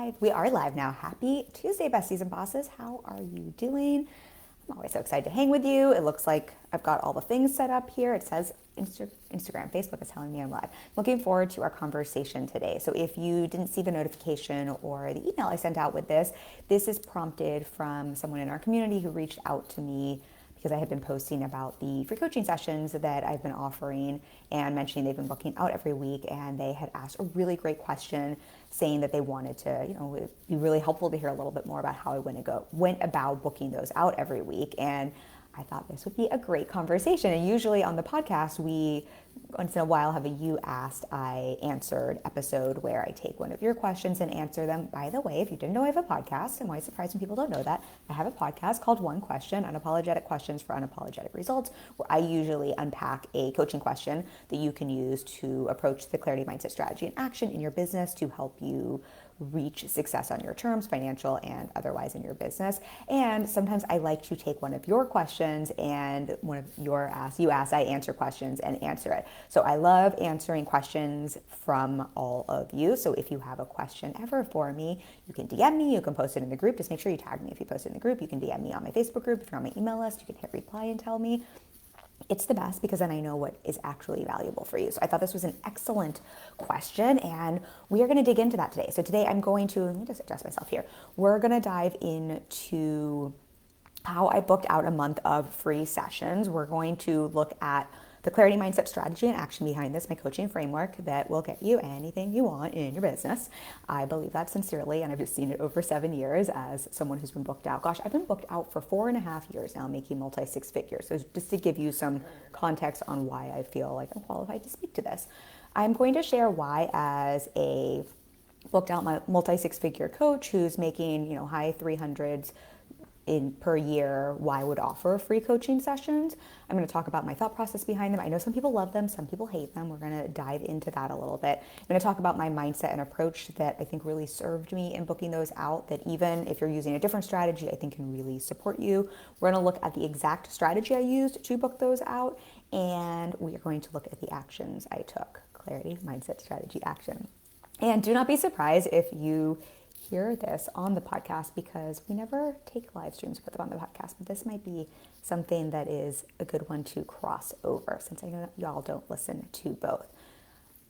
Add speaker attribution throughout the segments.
Speaker 1: live. We are live now. Happy Tuesday, besties and bosses. How are you doing? I'm always so excited to hang with you. It looks like I've got all the things set up here. It says Instagram, Facebook is telling me I'm live. Looking forward to our conversation today. So if you didn't see the notification or the email I sent out with this is prompted from someone in our community who reached out to me because I had been posting about the free coaching sessions that I've been offering and mentioning they've been booking out every week. And they had asked a really great question saying that they wanted to, it'd be really helpful to hear a little bit more about how I went about booking those out every week. And I thought this would be a great conversation. And usually on the podcast, we once in a while have a You Asked, I Answered episode where I take one of your questions and answer them. By the way, if you didn't know I have a podcast, I'm always surprised when people don't know that, I have a podcast called One Question, Unapologetic Questions for Unapologetic Results, where I usually unpack a coaching question that you can use to approach the clarity, mindset, strategy, and action in your business to help you reach success on your terms, financial and otherwise in your business. And sometimes I like to take one of your questions and one of your You Ask, I Answer questions and answer it. So I love answering questions from all of you. So if you have a question ever for me, you can DM me, you can post it in the group. Just make sure you tag me if you post it in the group. You can DM me on my Facebook group. If you're on my email list, you can hit reply and tell me. It's the best because then I know what is actually valuable for you. So I thought this was an excellent question and we are going to dig into that today. So today I'm going to, let me just adjust myself here. We're going to dive into how I booked out a month of free sessions. We're going to look at the clarity, mindset, strategy, and action behind this, my coaching framework that will get you anything you want in your business. I believe that sincerely, and I've just seen it over 7 years as someone who's been booked out. Gosh, I've been booked out for 4.5 years now, making multi-six figures. So just to give you some context on why I feel like I'm qualified to speak to this. I'm going to share why as a booked out multi-six figure coach who's making, high 300s per year, why I would offer free coaching sessions. I'm going to talk about my thought process behind them. I know some people love them, some people hate them. We're going to dive into that a little bit. I'm going to talk about my mindset and approach that I think really served me in booking those out, that even if you're using a different strategy, I think can really support you. We're going to look at the exact strategy I used to book those out, and we are going to look at the actions I took. Clarity, mindset, strategy, action. And do not be surprised if you hear this on the podcast because we never take live streams, put them on the podcast, but this might be something that is a good one to cross over since I know y'all don't listen to both.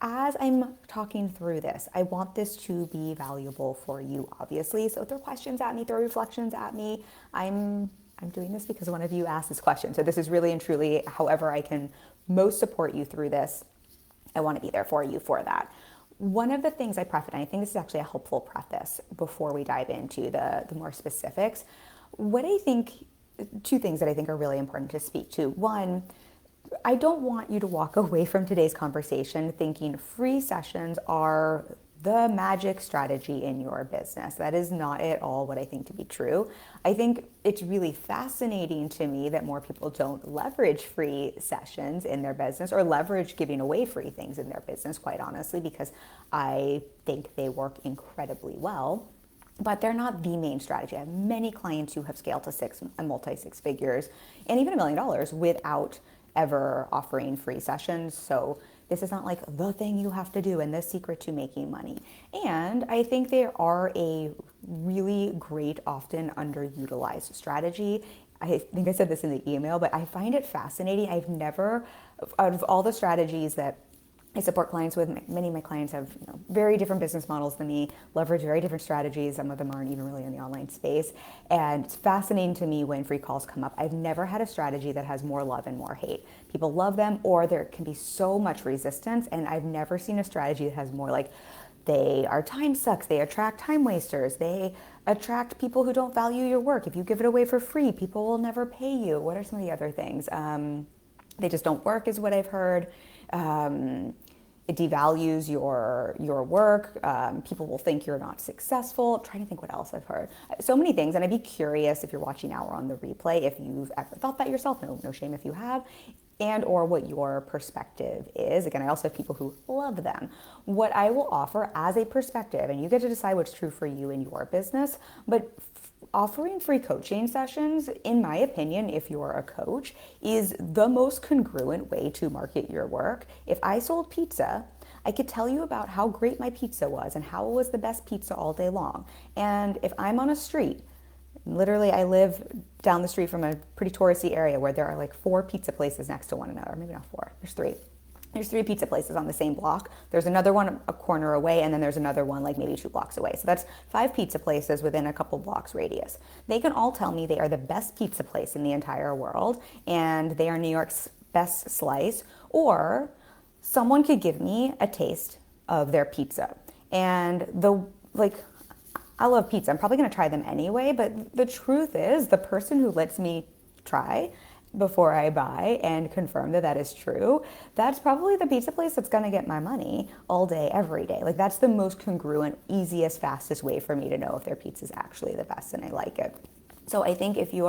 Speaker 1: As I'm talking through this, I want this to be valuable for you, obviously. So throw questions at me, throw reflections at me. I'm doing this because one of you asked this question. So this is really and truly however I can most support you through this. I want to be there for you for that. One of the things I preface, and I think this is actually a helpful preface before we dive into the more specifics, two things that I think are really important to speak to. One, I don't want you to walk away from today's conversation thinking free sessions are the magic strategy in your business. That is not at all what I think to be true. I think it's really fascinating to me that more people don't leverage free sessions in their business or leverage giving away free things in their business, quite honestly, because I think they work incredibly well. But they're not the main strategy. I have many clients who have scaled to multi-six figures and even $1 million without ever offering free sessions. So this is not like the thing you have to do and the secret to making money. And I think they are a really great, often underutilized strategy. I think I said this in the email, but I find it fascinating. I've never, out of all the strategies that I support clients with, many of my clients have very different business models than me, leverage very different strategies. Some of them aren't even really in the online space. And it's fascinating to me when free calls come up. I've never had a strategy that has more love and more hate. People love them, or there can be so much resistance. And I've never seen a strategy that has more like, they are time sucks, they attract time wasters, they attract people who don't value your work. If you give it away for free, people will never pay you. What are some of the other things? They just don't work is what I've heard. It devalues your work. People will think you're not successful. I'm trying to think what else I've heard. So many things. And I'd be curious if you're watching now or on the replay, if you've ever thought that yourself. No shame if you have. And or what your perspective is. Again, I also have people who love them. What I will offer as a perspective, and you get to decide what's true for you in your business, but offering free coaching sessions, in my opinion, if you're a coach, is the most congruent way to market your work. If I sold pizza, I could tell you about how great my pizza was and how it was the best pizza all day long. And if I'm on a street, literally I live down the street from a pretty touristy area where there are like 4 pizza places next to one another, maybe not 4, there's 3. There's 3 pizza places on the same block. There's another one a corner away, and then there's another one like maybe 2 blocks away. So that's 5 pizza places within a couple blocks radius. They can all tell me they are the best pizza place in the entire world, and they are New York's best slice, or someone could give me a taste of their pizza. And I love pizza. I'm probably going to try them anyway, but the truth is the person who lets me try before I buy and confirm that that is true, that's probably the pizza place that's going to get my money all day, every day. Like that's the most congruent, easiest, fastest way for me to know if their pizza is actually the best and I like it. So I think if you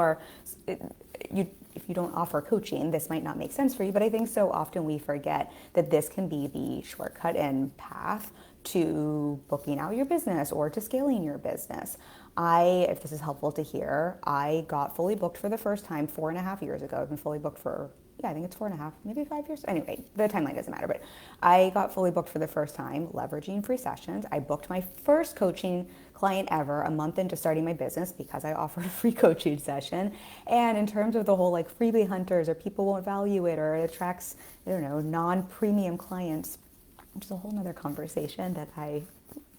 Speaker 1: don't offer coaching, this might not make sense for you, but I think so often we forget that this can be the shortcut and path to booking out your business or to scaling your business. If this is helpful to hear, I got fully booked for the first time 4.5 years ago. I've been fully booked for, I think it's 4.5, maybe 5 years. Anyway, the timeline doesn't matter, but I got fully booked for the first time, leveraging free sessions. I booked my first coaching client ever a month into starting my business because I offered a free coaching session. And in terms of the whole like freebie hunters or people won't value it or it attracts, non-premium clients, which is a whole nother conversation that I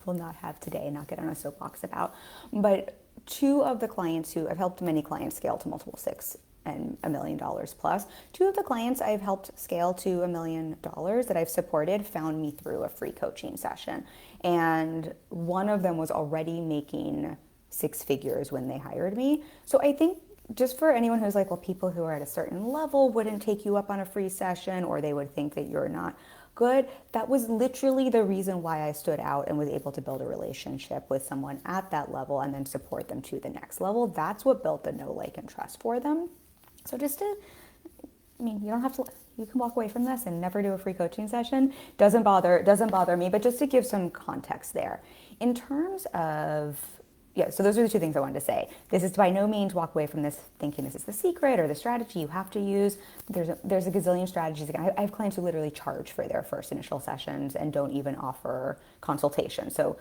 Speaker 1: will not have today and not get on a soapbox about. But 2 of the clients who I've helped many clients scale to multiple 6 and $1 million plus. 2 of the clients I've helped scale to $1 million that I've supported found me through a free coaching session. And one of them was already making 6 figures when they hired me. So I think just for anyone who's like, well, people who are at a certain level wouldn't take you up on a free session, or they would think that you're not good. That was literally the reason why I stood out and was able to build a relationship with someone at that level and then support them to the next level. That's what built the know, like, and trust for them. So you don't have to, you can walk away from this and never do a free coaching session. Doesn't bother me, but just to give some context there. In terms of, so those are the 2 things I wanted to say. This is by no means walk away from this thinking this is the secret or the strategy you have to use. There's a gazillion strategies. I have clients who literally charge for their first initial sessions and don't even offer consultation. So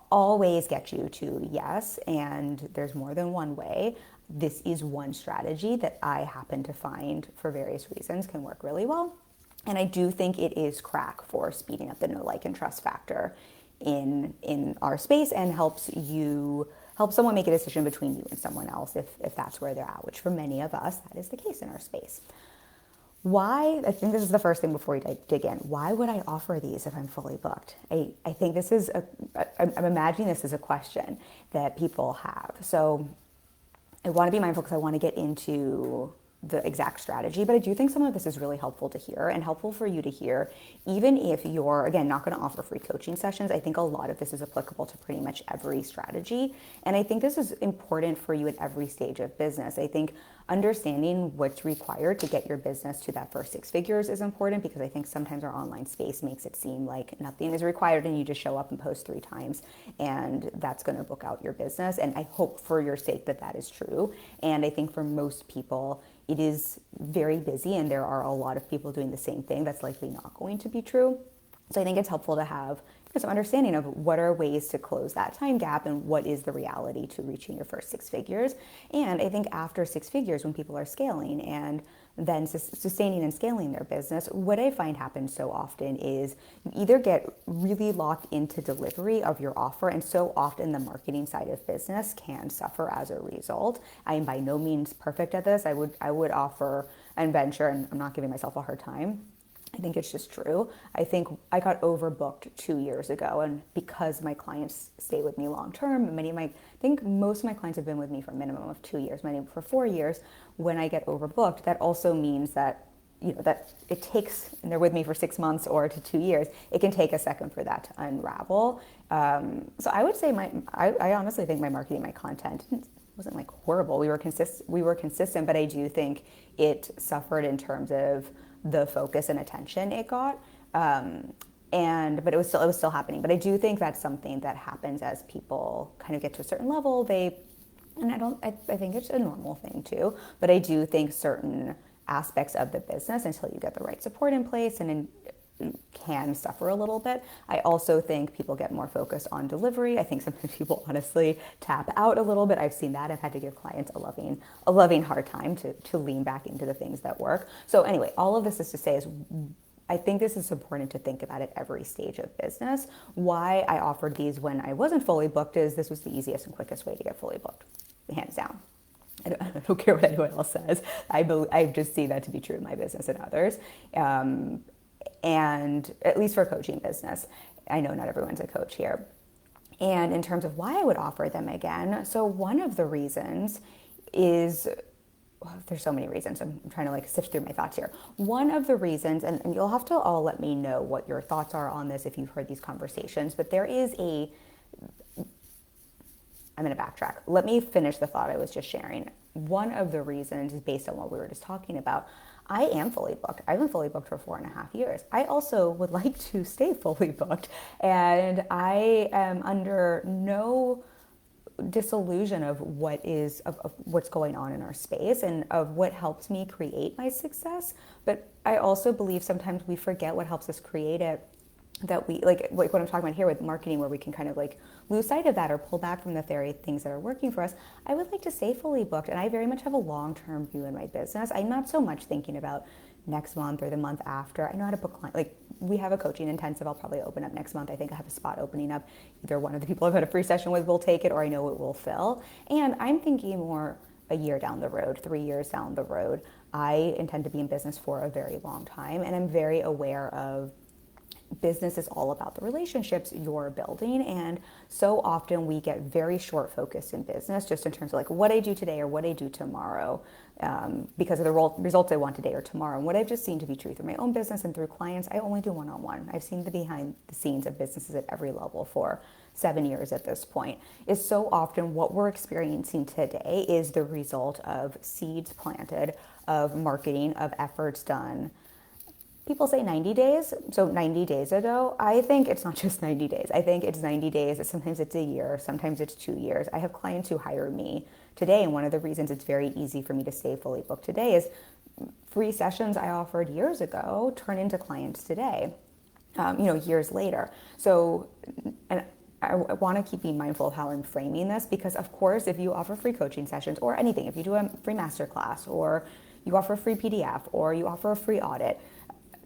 Speaker 1: always get you to yes, and there's more than one way. This is one strategy that I happen to find for various reasons can work really well. And I do think it is crack for speeding up the know, like, and trust factor in our space and help someone make a decision between you and someone else if that's where they're at, which for many of us, that is the case in our space. Why? I think this is the first thing before we dig in. Why would I offer these if I'm fully booked? I think this is I'm imagining this is a question that people have. So I want to be mindful because I want to get into the exact strategy, but I do think some of this is really helpful to hear and helpful for you to hear, even if you're, again, not going to offer free coaching sessions. I think a lot of this is applicable to pretty much every strategy. And I think this is important for you at every stage of business. I think understanding what's required to get your business to that first 6 figures is important, because I think sometimes our online space makes it seem like nothing is required and you just show up and post 3 times and that's going to book out your business. And I hope for your sake that that is true. And I think for most people, it is very busy and there are a lot of people doing the same thing. That's likely not going to be true. So I think it's helpful to have some understanding of what are ways to close that time gap and what is the reality to reaching your first 6 figures. And I think after 6 figures, when people are scaling and then sustaining and scaling their business, what I find happens so often is you either get really locked into delivery of your offer, and so often the marketing side of business can suffer as a result. I am by no means perfect at this. I would offer and venture, and I'm not giving myself a hard time. I think it's just true. I think I got overbooked 2 years ago, and because my clients stay with me long term, I think most of my clients have been with me for a minimum of 2 years, many for 4 years. When I get overbooked, that also means that that it takes, and they're with me for 6 months or to 2 years, it can take a second for that to unravel. So I would say I honestly think my marketing, my content wasn't like horrible. We were consistent, but I do think it suffered in terms of the focus and attention it got. But it was still happening. But I do think that's something that happens as people kind of get to a certain level. I think it's a normal thing too. But I do think certain aspects of the business, until you get the right support in place and can suffer a little bit. I also think people get more focused on delivery. I think sometimes people honestly tap out a little bit. I've seen that. I've had to give clients a loving hard time to lean back into the things that work. So anyway, all of this is to say is I think this is important to think about at every stage of business. Why I offered these when I wasn't fully booked is this was the easiest and quickest way to get fully booked, hands down. I don't care what anyone else says. I just see that to be true in my business and others. And at least for coaching business, I know not everyone's a coach here. And in terms of why I would offer them again, so one of the reasons is, well, there's so many reasons. I'm trying to sift through my thoughts here. One of the reasons, and you'll have to all let me know what your thoughts are on this if you've heard these conversations, but I'm going to backtrack. Let me finish the thought I was just sharing. One of the reasons is based on what we were just talking about. I am fully booked. I've been fully booked for 4.5 years. I also would like to stay fully booked. And I am under no disillusion of what's going on in our space and of what helps me create my success. But I also believe sometimes we forget what helps us create it, that we like what I'm talking about here with marketing, where we can kind of lose sight of that or pull back from the very things that are working for us. I would like to stay fully booked, and I very much have a long-term view in my business. I'm not so much thinking about next month or the month after. I know how to book clients. We have a coaching intensive I'll probably open up next month. I think I have a spot opening up. Either one of the people I've had a free session with will take it, or I know it will fill. And I'm thinking more a year down the road, 3 years down the road. I intend to be in business for a very long time, and I'm very aware of business is all about the relationships you're building. And so often we get very short focused in business, just in terms of what I do today or what I do tomorrow, because of the results I want today or tomorrow. And what I've just seen to be true through my own business and through clients, I only do one-on-one. I've seen the behind the scenes of businesses at every level for 7 years at this point. Is so often what we're experiencing today is the result of seeds planted, of marketing, of efforts done. People say 90 days, so 90 days ago. I think it's not just 90 days. I think it's 90 days. Sometimes it's a year. Sometimes it's 2 years. I have clients who hire me today, and one of the reasons it's very easy for me to stay fully booked today is free sessions I offered years ago turn into clients today, years later. So, and I want to keep being mindful of how I'm framing this, because of course, if you offer free coaching sessions or anything, if you do a free masterclass or you offer a free PDF or you offer a free audit,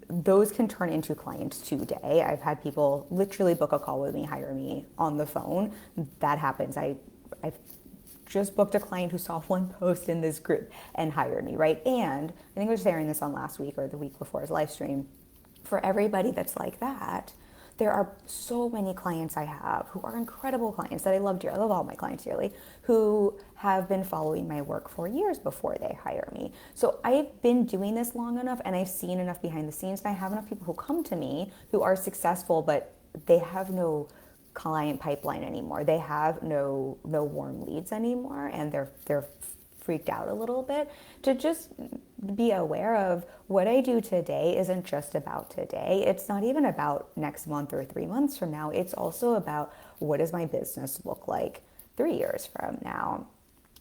Speaker 1: those can turn into clients today. I've had people literally book a call with me, hire me on the phone. That happens. I've just booked a client who saw one post in this group and hired me, right? And I think I was sharing this on last week or the week before's live stream. For everybody that's like that, there are so many clients I have who are incredible clients that I love dearly. I love all my clients dearly, who have been following my work for years before they hire me. So I've been doing this long enough, and I've seen enough behind the scenes, and I have enough people who come to me who are successful, but they have no client pipeline anymore. They have no warm leads anymore, and they're freaked out a little bit, to just be aware of what I do today isn't just about today. It's not even about next month or 3 months from now. It's also about what does my business look like 3 years from now,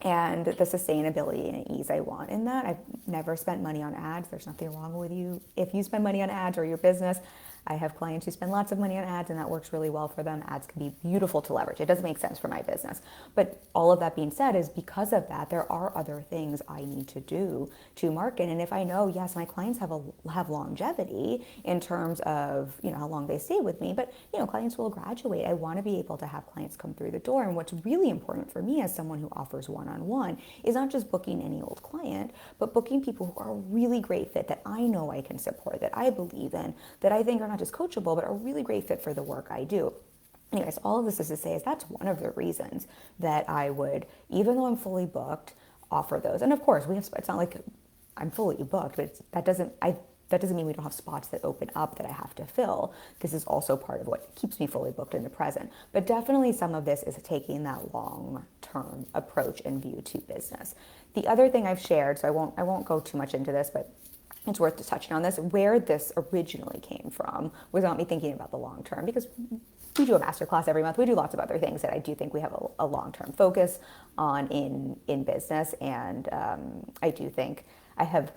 Speaker 1: and the sustainability and ease I want in that. I've never spent money on ads. There's nothing wrong with you if you spend money on ads or your business. I have clients who spend lots of money on ads, and that works really well for them. Ads can be beautiful to leverage. It doesn't make sense for my business. But all of that being said, is because of that, there are other things I need to do to market. And if I know, yes, my clients have longevity in terms of, how long they stay with me, but, clients will graduate. I want to be able to have clients come through the door. And what's really important for me as someone who offers one-on-one is not just booking any old client, but booking people who are a really great fit, that I know I can support, that I believe in, that I think are not just coachable, but a really great fit for the work I do. Anyways, all of this is to say is that's one of the reasons that I would, even though I'm fully booked, offer those. And of course, it's not like I'm fully booked, but that doesn't mean we don't have spots that open up that I have to fill. This is also part of what keeps me fully booked in the present. But definitely some of this is taking that long-term approach and view to business. The other thing I've shared, so I won't go too much into this, but it's worth just touching on this, where this originally came from without me thinking about the long term, because we do a masterclass every month. We do lots of other things that I do think we have a long-term focus on in business. And I do think I have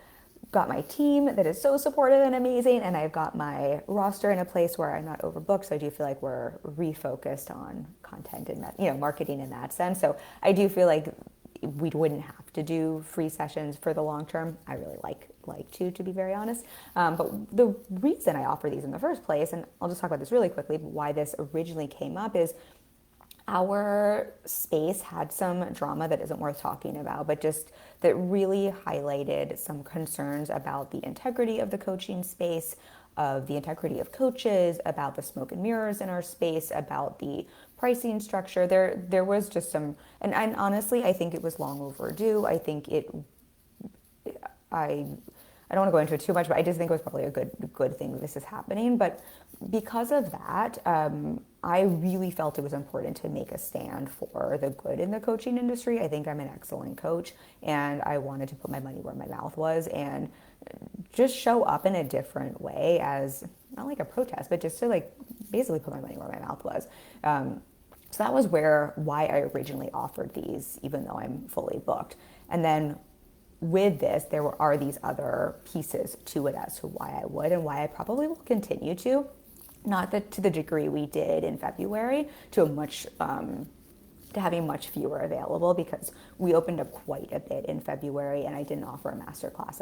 Speaker 1: got my team that is so supportive and amazing, and I've got my roster in a place where I'm not overbooked. So I do feel like we're refocused on content and marketing in that sense. So I do feel like we wouldn't have to do free sessions for the long term. I really like to be very honest. But the reason I offer these in the first place, and I'll just talk about this really quickly, why this originally came up is our space had some drama that isn't worth talking about, but just that really highlighted some concerns about the integrity of the coaching space, of the integrity of coaches, about the smoke and mirrors in our space, about the pricing structure. There was just some, and honestly, I think it was long overdue. I think I don't want to go into it too much, but I just think it was probably a good thing that this is happening. But because of that, I really felt it was important to make a stand for the good in the coaching industry. I think I'm an excellent coach, and I wanted to put my money where my mouth was and just show up in a different way, as not like a protest, but just to like basically put my money where my mouth was. So that was why I originally offered these, even though I'm fully booked. And then with this, are these other pieces to it as to why I would and why I probably will continue to, not that to the degree we did in February, to having much fewer available, because we opened up quite a bit in February and I didn't offer a masterclass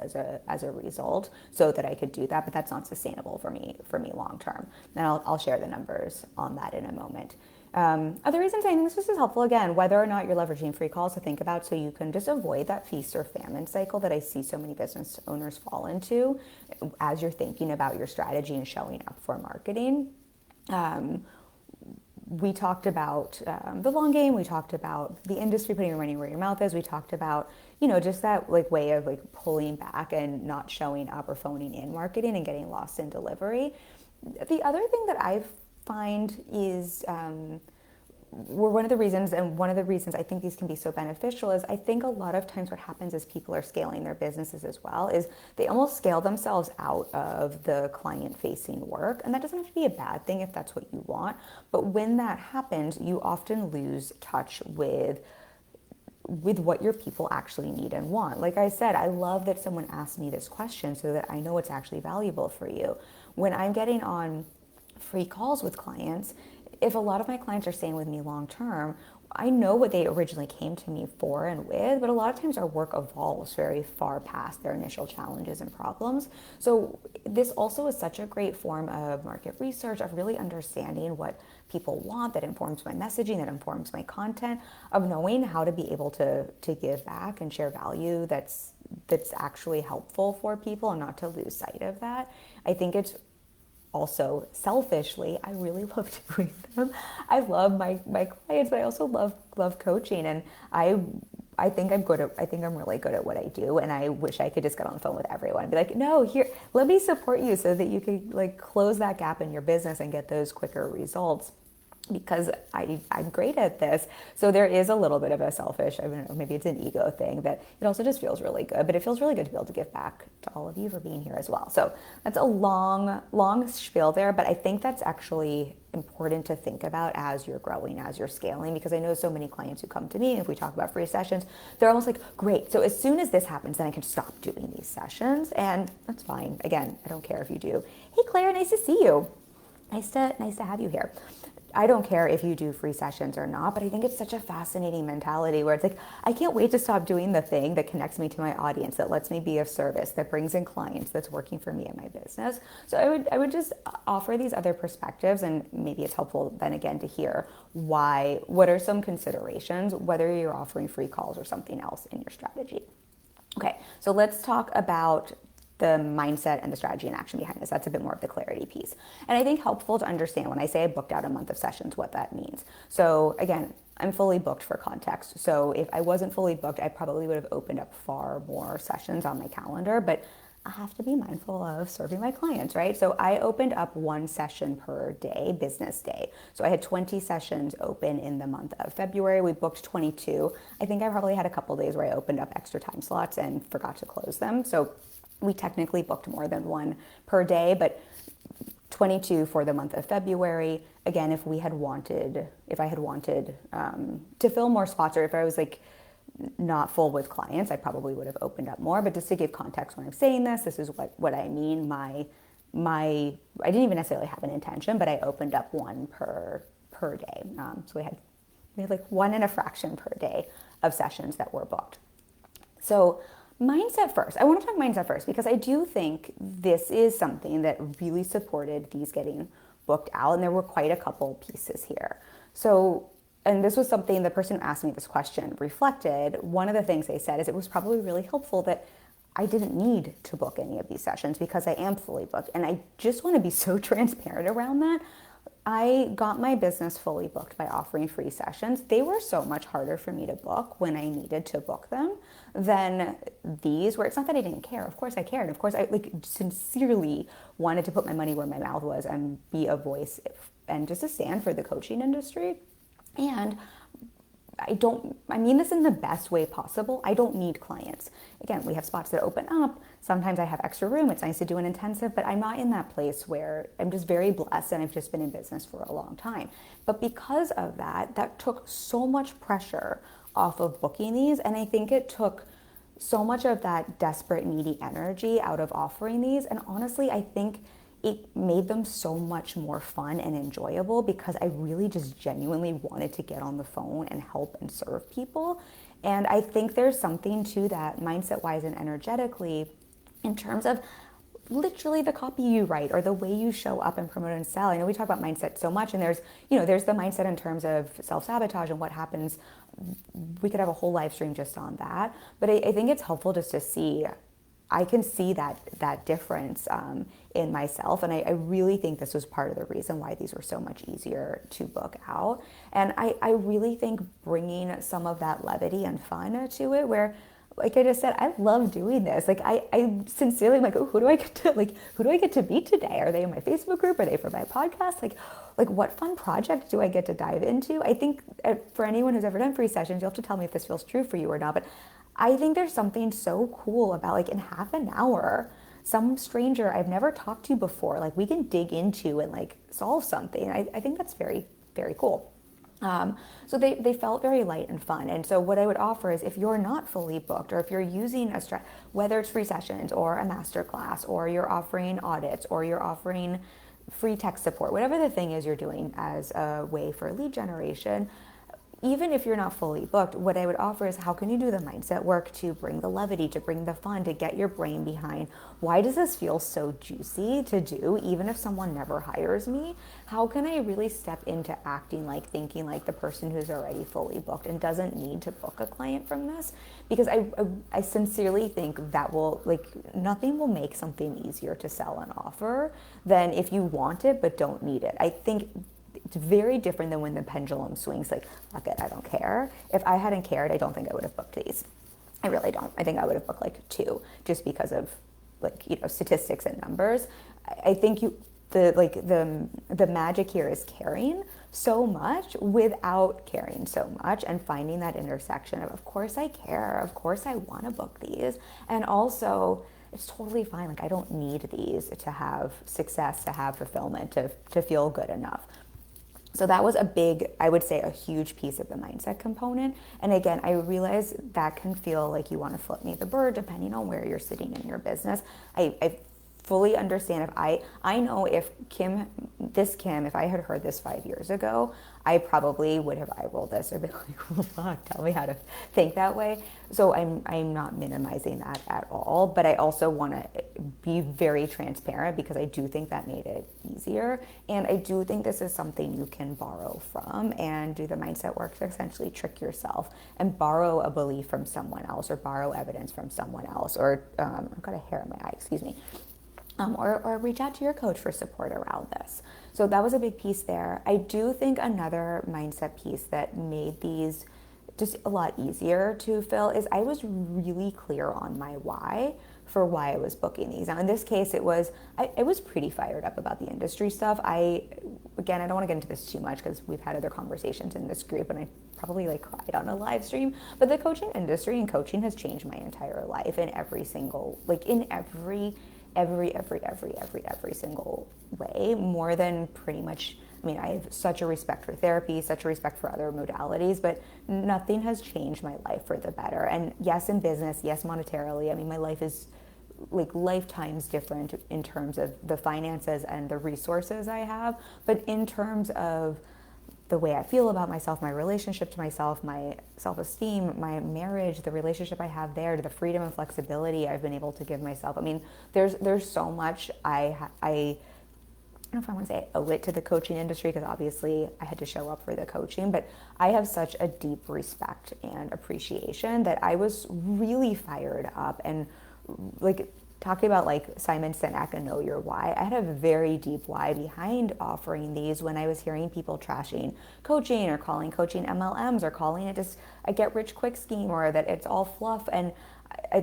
Speaker 1: as a result, so that I could do that, but that's not sustainable for me long term. And I'll share the numbers on that in a moment. Other reasons I think this is helpful, again, whether or not you're leveraging free calls, to think about, so you can just avoid that feast or famine cycle that I see so many business owners fall into as you're thinking about your strategy and showing up for marketing. We talked about the long game. We talked about the industry, putting your money where your mouth is. We talked about, just that like way of like pulling back and not showing up or phoning in marketing and getting lost in delivery. The other thing that I find is one of the reasons I think these can be so beneficial is I think a lot of times what happens as people are scaling their businesses as well is they almost scale themselves out of the client-facing work. And that doesn't have to be a bad thing if that's what you want. But when that happens, you often lose touch with what your people actually need and want. Like I said, I love that someone asked me this question so that I know it's actually valuable for you. When I'm getting on free calls with clients, if a lot of my clients are staying with me long term, I know what they originally came to me for and with, but a lot of times our work evolves very far past their initial challenges and problems. So this also is such a great form of market research, of really understanding what people want, that informs my messaging, that informs my content, of knowing how to be able to give back and share value that's actually helpful for people, and not to lose sight of that. I think it's also, selfishly, I really love doing them. I love my clients, but I also love coaching, and I think I'm really good at what I do, and I wish I could just get on the phone with everyone and be like, no, here, let me support you so that you can like close that gap in your business and get those quicker results, because I'm great at this. So there is a little bit of a selfish, I don't know, maybe it's an ego thing, that it also just feels really good. But it feels really good to be able to give back to all of you for being here as well. So that's a long spiel there, but I think that's actually important to think about as you're growing, as you're scaling, because I know so many clients who come to me, and if we talk about free sessions, they're almost like, great, so as soon as this happens, then I can stop doing these sessions. And that's fine. Again, I don't care if you do. Hey, Claire, nice to see you. Nice to have you here. I don't care if you do free sessions or not, but I think it's such a fascinating mentality where it's like, I can't wait to stop doing the thing that connects me to my audience, that lets me be of service, that brings in clients, that's working for me in my business. So I would just offer these other perspectives, and maybe it's helpful then again to hear what are some considerations, whether you're offering free calls or something else in your strategy. Okay, so let's talk about the mindset and the strategy and action behind this. That's a bit more of the clarity piece. And I think helpful to understand when I say I booked out a month of sessions, what that means. So again, I'm fully booked for context. So if I wasn't fully booked, I probably would have opened up far more sessions on my calendar, but I have to be mindful of serving my clients, right? So I opened up 1 session per day, business day. So I had 20 sessions open in the month of February. We booked 22. I think I probably had a couple days where I opened up extra time slots and forgot to close them. So we technically booked more than 1 per day, but 22 for the month of February. Again, if I had wanted to fill more spots, or if I was like not full with clients, I probably would have opened up more. But just to give context when I'm saying this is what I mean. I didn't even necessarily have an intention, but I opened up one per day. So we had like one and a fraction per day of sessions that were booked. So mindset first. I want to talk mindset first because I do think this is something that really supported these getting booked out, and there were quite a couple pieces here. So, and this was something the person who asked me this question reflected. One of the things they said is it was probably really helpful that I didn't need to book any of these sessions because I am fully booked. And I just want to be so transparent around that. I got my business fully booked by offering free sessions. They were so much harder for me to book when I needed to book them than these, where it's not that I didn't care. Of course I cared. Of course I sincerely wanted to put my money where my mouth was and be a voice and just a stand for the coaching industry. And I mean this in the best way possible. I don't need clients. Again, we have spots that open up. Sometimes I have extra room. It's nice to do an intensive, but I'm not in that place where I'm just very blessed and I've just been in business for a long time. But because of that, that took so much pressure off of booking these. And I think it took so much of that desperate, needy energy out of offering these. And honestly, I think it made them so much more fun and enjoyable because I really just genuinely wanted to get on the phone and help and serve people. And I think there's something to that mindset-wise and energetically in terms of literally the copy you write or the way you show up and promote and sell. I know we talk about mindset so much, and there's the mindset in terms of self-sabotage and what happens. We could have a whole live stream just on that. But I think it's helpful just to see, I can see that difference in myself. And I really think this was part of the reason why these were so much easier to book out. And I really think bringing some of that levity and fun to it, where, like I just said, I love doing this. Like I sincerely am like, oh, who do I get to meet today? Are they in my Facebook group? Are they for my podcast? Like what fun project do I get to dive into? I think for anyone who's ever done free sessions, you'll have to tell me if this feels true for you or not. But I think there's something so cool about, like, in half an hour, some stranger I've never talked to before, like, we can dig into and like solve something. I think that's very, very cool. So they felt very light and fun. And so what I would offer is, if you're not fully booked, or if you're using whether it's free sessions or a masterclass, or you're offering audits, or you're offering free tech support, whatever the thing is you're doing as a way for lead generation, even if you're not fully booked, what I would offer is, how can you do the mindset work to bring the levity, to bring the fun, to get your brain behind, why does this feel so juicy to do, even if someone never hires me? How can I really step into acting like, thinking like the person who's already fully booked and doesn't need to book a client from this? Because I sincerely think that will, like, nothing will make something easier to sell and offer than if you want it but don't need it. I think it's very different than when the pendulum swings, like, fuck it, I don't care. If I hadn't cared, I don't think I would have booked these. I really don't. I think I would have booked like 2, just because of, like, statistics and numbers. I think the magic here is caring so much without caring so much, and finding that intersection of course I care, of course I want to book these, and also it's totally fine. Like, I don't need these to have success, to have fulfillment, to feel good enough. So that was I would say a huge piece of the mindset component. And again, I realize that can feel like you want to flip me the bird depending on where you're sitting in your business. I fully understand. I know if Kim, if I had heard this 5 years ago, I probably would have eye-rolled this or been like, well, fuck, tell me how to think that way. So I'm not minimizing that at all, but I also want to be very transparent because I do think that made it easier. And I do think this is something you can borrow from and do the mindset work to essentially trick yourself and borrow a belief from someone else, or borrow evidence from someone else, or I've got a hair in my eye, excuse me. Or reach out to your coach for support around this. So that was a big piece there. I do think another mindset piece that made these just a lot easier to fill is I was really clear on my why for why I was booking these. Now in this case, I was pretty fired up about the industry stuff. Again, I don't want to get into this too much because we've had other conversations in this group and I probably cried on a live stream, but the coaching industry and coaching has changed my entire life in every single way, more than pretty much I mean, I have such a respect for therapy, such a respect for other modalities, but nothing has changed my life for the better. And yes, in business, yes, monetarily, I mean, my life is like lifetimes different in terms of the finances and the resources I have, but in terms of the way I feel about myself, my relationship to myself, my self-esteem, my marriage, the relationship I have there, to the freedom and flexibility I've been able to give myself. I mean, there's so much I don't know if I want to say I owe it to the coaching industry, because obviously I had to show up for the coaching, but I have such a deep respect and appreciation that I was really fired up. And like talking about like Simon Sinek and Know Your Why, I had a very deep why behind offering these when I was hearing people trashing coaching or calling coaching MLMs or calling it just a get rich quick scheme, or that it's all fluff. And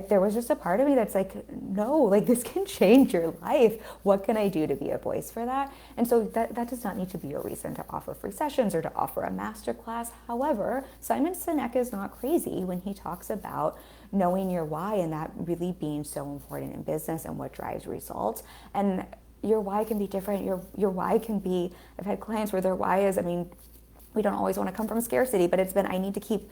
Speaker 1: there was just a part of me that's like, no, like this can change your life. What can I do to be a voice for that? And so that does not need to be a reason to offer free sessions or to offer a masterclass. However, Simon Sinek is not crazy when he talks about knowing your why and that really being so important in business and what drives results. And your why can be different. Your why can be, I've had clients where their why is, I mean, we don't always want to come from scarcity, but it's been, I need to keep,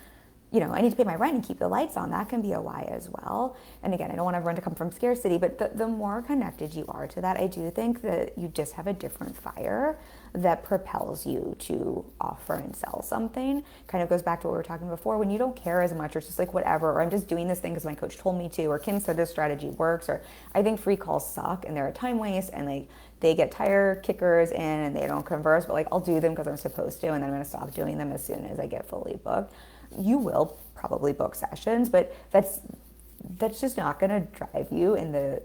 Speaker 1: I need to pay my rent and keep the lights on. That can be a why as well. And again, I don't want everyone to come from scarcity, but the more connected you are to that, I do think that you just have a different fire that propels you to offer and sell something. Kind of goes back to what we were talking before, when you don't care as much, or it's just like whatever, or I'm just doing this thing because my coach told me to, or Kim said this strategy works, or I think free calls suck and they're a time waste, and like they get tire kickers in and they don't converse, but like I'll do them because I'm supposed to, and then I'm going to stop doing them as soon as I get fully booked. You will probably book sessions, but that's just not going to drive you in the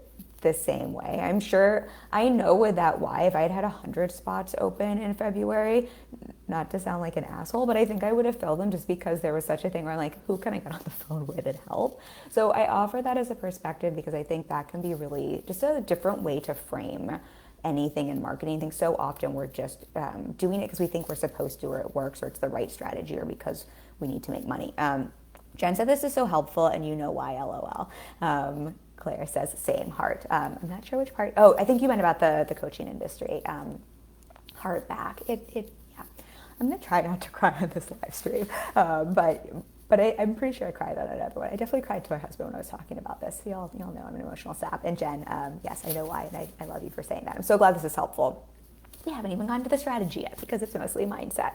Speaker 1: same way. I'm sure, I know with that why, if I had 100 spots open in February, not to sound like an asshole, but I think I would have filled them just because there was such a thing where I'm like, who can I get on the phone with and help? So I offer that as a perspective because I think that can be really just a different way to frame anything in marketing. I think so often we're just doing it because we think we're supposed to, or it works, or it's the right strategy, or because we need to make money. Jen said this is so helpful, and you know why, LOL. Claire says same, heart. I'm not sure which part. Oh, I think you meant about the coaching industry. Heart back. Yeah. I'm gonna try not to cry on this live stream, but I'm pretty sure I cried on it, everyone. I definitely cried to my husband when I was talking about this. Y'all know I'm an emotional sap. And Jen, yes, I know why, and I love you for saying that. I'm so glad this is helpful. We haven't even gotten to the strategy yet because it's mostly mindset.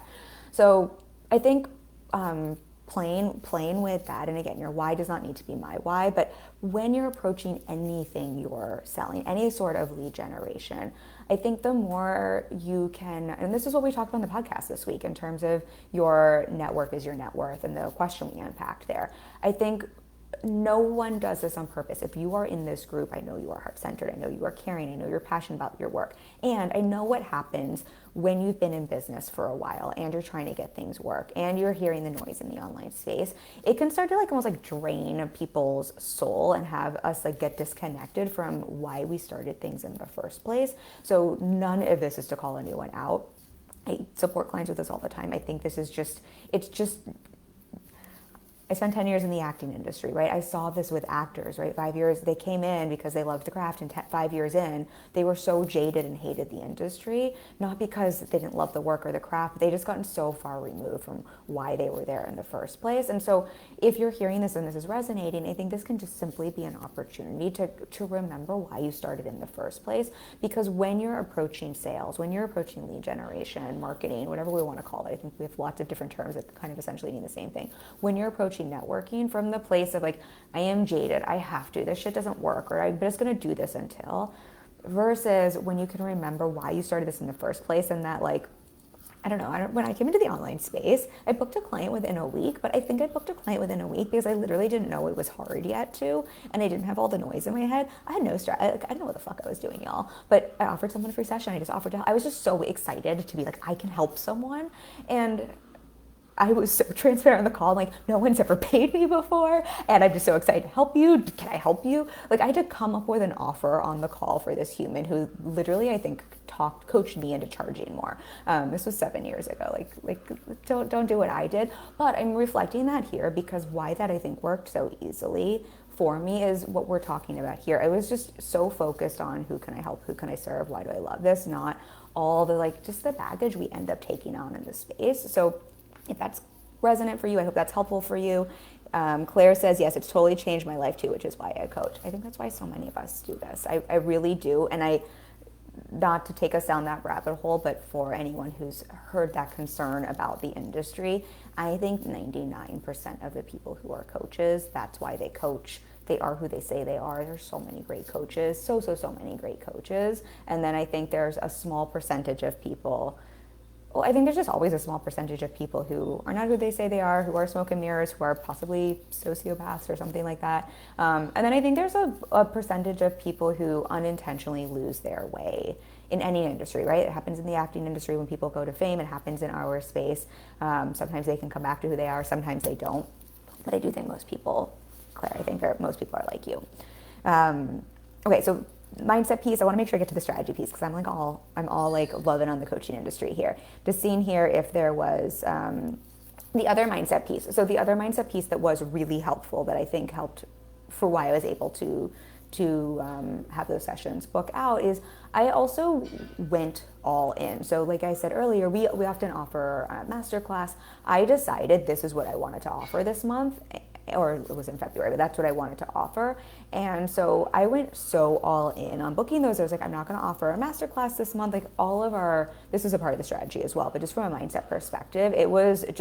Speaker 1: So I think playing with that, and again, your why does not need to be my why, but when you're approaching anything you're selling, any sort of lead generation, I think the more you can, and this is what we talked about on the podcast this week in terms of your network is your net worth and the question we unpacked there. I think no one does this on purpose. If you are in this group, I know you are heart-centered, I know you are caring, I know you're passionate about your work, and I know what happens when you've been in business for a while and you're trying to get things work and you're hearing the noise in the online space. It can start to like almost like drain people's soul and have us like get disconnected from why we started things in the first place. So none of this is to call anyone out. I support clients with this all the time. I think this is just, I spent 10 years in the acting industry, right? I saw this with actors, right? 5 years, they came in because they loved the craft, and 5 years in, they were so jaded and hated the industry, not because they didn't love the work or the craft, but they just gotten so far removed from why they were there in the first place. And so if you're hearing this and this is resonating, I think this can just simply be an opportunity to remember why you started in the first place. Because when you're approaching sales, when you're approaching lead generation, marketing, whatever we want to call it, I think we have lots of different terms that kind of essentially mean the same thing. When you're approaching networking from the place of like, I am jaded, I have to, this shit doesn't work, or I'm just going to do this until, versus when you can remember why you started this in the first place. And that like, I don't know, when I came into the online space, I booked a client within a week, but I think I booked a client within a week because I literally didn't know it was hard yet too, and I didn't have all the noise in my head. I had no I didn't know what the fuck I was doing, y'all, but I offered someone a free session. I was just so excited to be like, I can help someone. And I was so transparent on the call, like, no one's ever paid me before, and I'm just so excited to help you. Can I help you? Like, I had to come up with an offer on the call for this human who literally, I think, coached me into charging more. This was 7 years ago. Like, don't do what I did. But I'm reflecting that here because why that I think worked so easily for me is what we're talking about here. I was just so focused on who can I help, who can I serve, why do I love this, not all the like just the baggage we end up taking on in the space. So if that's resonant for you, I hope that's helpful for you. Claire says, yes, it's totally changed my life too, which is why I coach. I think that's why so many of us do this. I really do. And not to take us down that rabbit hole, but for anyone who's heard that concern about the industry, I think 99% of the people who are coaches, that's why they coach. They are who they say they are. There's so many great coaches, so many great coaches. And then I think there's a small percentage of people, well, I think there's just always a small percentage of people who are not who they say they are, who are smoke and mirrors, who are possibly sociopaths or something like that. And then I think there's a percentage of people who unintentionally lose their way in any industry, right? It happens in the acting industry when people go to fame. It happens in our space. Sometimes they can come back to who they are. Sometimes they don't. But I do think most people, Claire, I think most people are like you. Okay, so mindset piece, I want to make sure I get to the strategy piece because I'm all like loving on the coaching industry here. Just seeing here if there was the other mindset piece. So the other mindset piece that was really helpful, that I think helped for why I was able to have those sessions book out, is I also went all in. So like I said earlier, we often offer a masterclass. I decided this is what I wanted to offer this month, or it was in February, but that's what I wanted to offer. And so I went so all in on booking those. I was like, I'm not going to offer a masterclass this month. Like this is a part of the strategy as well, but just from a mindset perspective, it wasn't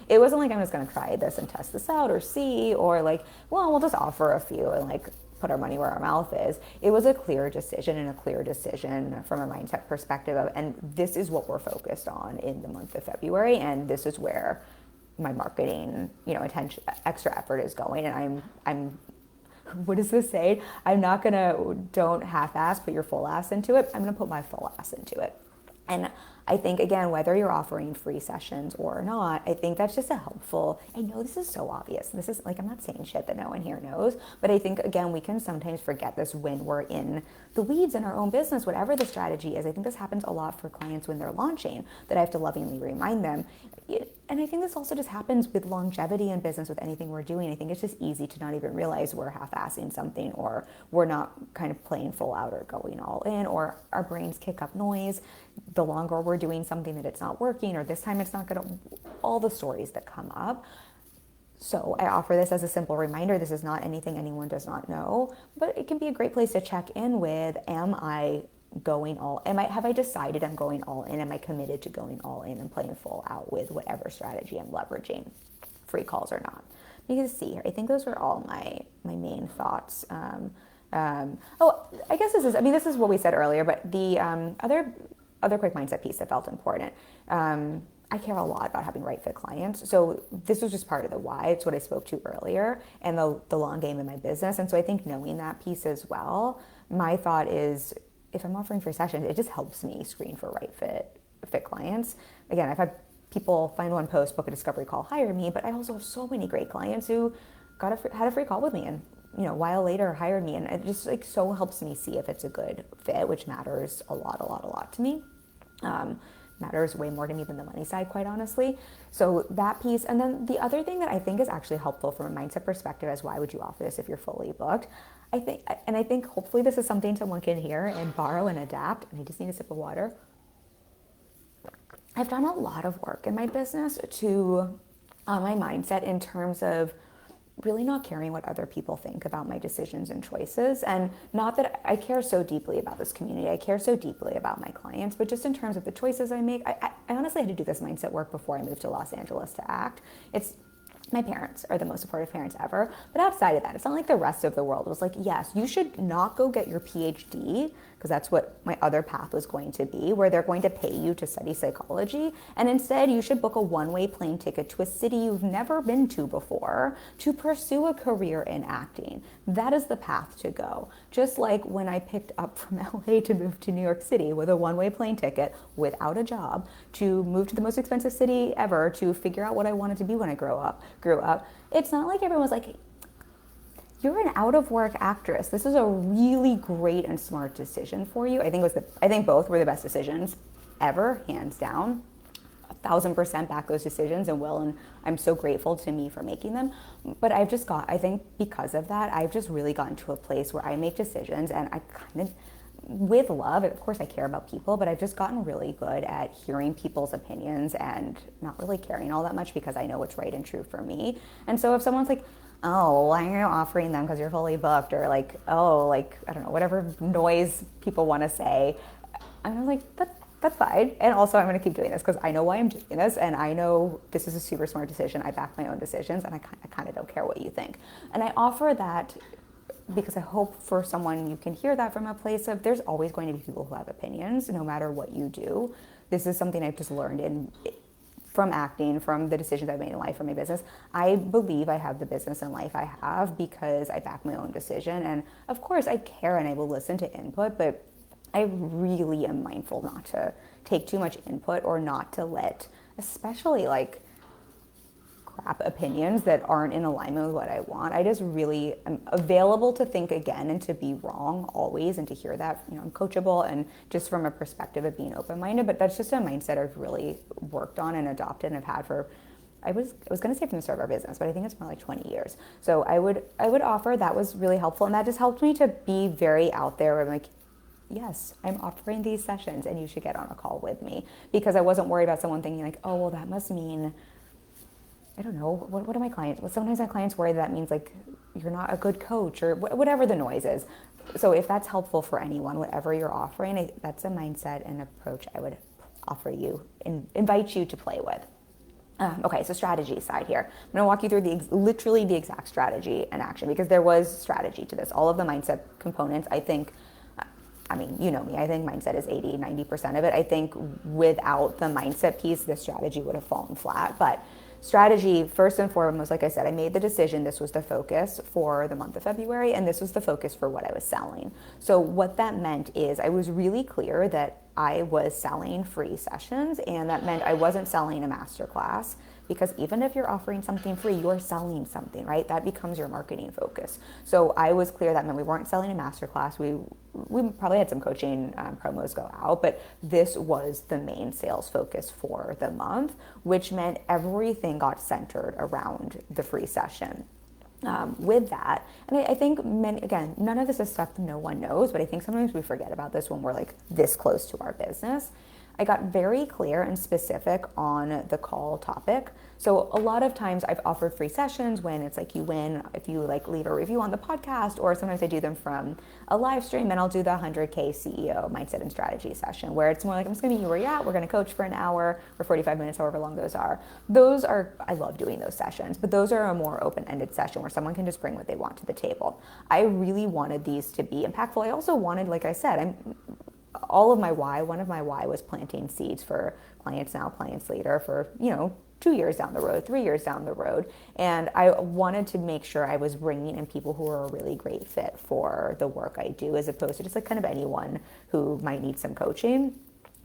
Speaker 1: like I'm just going to try this and test this out or see, or like, well, we'll just offer a few and like put our money where our mouth is. It was a clear decision from a mindset perspective and this is what we're focused on in the month of February. And this is where my marketing, attention, extra effort is going. And I'm what does this say? Don't half-ass, put your full ass into it. I'm gonna put my full ass into it. And I think, again, whether you're offering free sessions or not, I think that's just I know this is so obvious. This is like, I'm not saying shit that no one here knows, but I think, again, we can sometimes forget this when we're in the weeds in our own business, whatever the strategy is. I think this happens a lot for clients when they're launching, that I have to lovingly remind them. And I think this also just happens with longevity in business, with anything we're doing. I think it's just easy to not even realize we're half-assing something, or we're not kind of playing full out or going all in, or our brains kick up noise the longer we're doing something that it's not working, or this time it's not gonna, all the stories that come up. So I offer this as a simple reminder. This is not anything anyone does not know, but it can be a great place to check in with, have I decided I'm going all in? Am I committed to going all in and playing full out with whatever strategy I'm leveraging, free calls or not? You can see here, I think those were all my main thoughts. I guess this is what we said earlier, but the other quick mindset piece that felt important. I care a lot about having right fit clients. So this was just part of the why. It's what I spoke to earlier, and the long game in my business. And so I think knowing that piece as well, my thought is, if I'm offering free sessions, it just helps me screen for right fit clients. Again, I've had people find one post, book a discovery call, hire me, but I also have so many great clients who had a free call with me, and a while later hired me, and it just like so helps me see if it's a good fit, which matters a lot to me. Matters way more to me than the money side, quite honestly. So that piece. And then the other thing that I think is actually helpful from a mindset perspective is, why would you offer this if you're fully booked? I think hopefully this is something someone can hear and borrow and adapt. And I just need a sip of water. I've done a lot of work in my business on my mindset in terms of really not caring what other people think about my decisions and choices. And not that I care so deeply about this community, I care so deeply about my clients, but just in terms of the choices I make, I honestly had to do this mindset work before I moved to Los Angeles to act. My parents are the most supportive parents ever, but outside of that, it's not like the rest of the world was like, yes, you should not go get your PhD, because that's what my other path was going to be, where they're going to pay you to study psychology, and instead you should book a one-way plane ticket to a city you've never been to before to pursue a career in acting. That is the path to go. Just like when I picked up from LA to move to New York City with a one-way plane ticket without a job, to move to the most expensive city ever, to figure out what I wanted to be when I grew up. It's not like everyone was like, you're an out-of-work actress. This is a really great and smart decision for you. I think both were the best decisions ever, hands down. 1,000% back those decisions and will, and I'm so grateful to me for making them. But I think because of that, I've just really gotten to a place where I make decisions, and with love. Of course, I care about people, but I've just gotten really good at hearing people's opinions and not really caring all that much because I know what's right and true for me. And so if someone's like, oh, why are you offering them because you're fully booked, or like, oh, like, I don't know, whatever noise people want to say, I'm like, that's fine. And also, I'm going to keep doing this because I know why I'm doing this, and I know this is a super smart decision. I back my own decisions, and I kind of don't care what you think. And I offer that because I hope for someone you can hear that from a place of there's always going to be people who have opinions no matter what you do. This is something I've just learned from acting, from the decisions I've made in life, from my business. I believe I have the business and life I have because I back my own decision. And of course I care and I will listen to input, but I really am mindful not to take too much input or not to let, especially like crap opinions that aren't in alignment with what I want. I just really am available to think again and to be wrong always, and to hear that, I'm coachable, and just from a perspective of being open-minded. But that's just a mindset I've really worked on and adopted and have had for, I was going to say from the start of our business, but I think it's more like 20 years. So I would offer that was really helpful, and that just helped me to be very out there. I'm like, yes, I'm offering these sessions and you should get on a call with me, because I wasn't worried about someone thinking like, oh, well, that must mean, I don't know, what are my clients? Well, sometimes my clients worry that means like you're not a good coach, or whatever the noise is. So if that's helpful for anyone, whatever you're offering, that's a mindset and approach I would offer you and invite you to play with. Okay, so strategy side here. I'm going to walk you through literally the exact strategy and action, because there was strategy to this. All of the mindset components, I think, you know me, I think mindset is 80, 90% of it. I think without the mindset piece, this strategy would have fallen flat. But strategy, first and foremost, like I said, I made the decision this was the focus for the month of February, and this was the focus for what I was selling. So what that meant is I was really clear that I was selling free sessions, and that meant I wasn't selling a masterclass, because even if you're offering something free, you're selling something, right? That becomes your marketing focus. So I was clear that meant we weren't selling a masterclass. We probably had some coaching promos go out, but this was the main sales focus for the month, which meant everything got centered around the free session. With that, and I think again, none of this is stuff no one knows, but I think sometimes we forget about this when we're like this close to our business. I got very clear and specific on the call topic. So a lot of times I've offered free sessions when it's like you win if you like leave a review on the podcast, or sometimes I do them from a live stream, and I'll do the 100K CEO mindset and strategy session, where it's more like I'm just gonna meet you where you're at. We're gonna coach for an hour or 45 minutes, however long those are. I love doing those sessions, but those are a more open-ended session where someone can just bring what they want to the table. I really wanted these to be impactful. I also wanted, like I said, one of my why was planting seeds for clients now, clients later, for, 2 years down the road, 3 years down the road. And I wanted to make sure I was bringing in people who are a really great fit for the work I do, as opposed to just like kind of anyone who might need some coaching.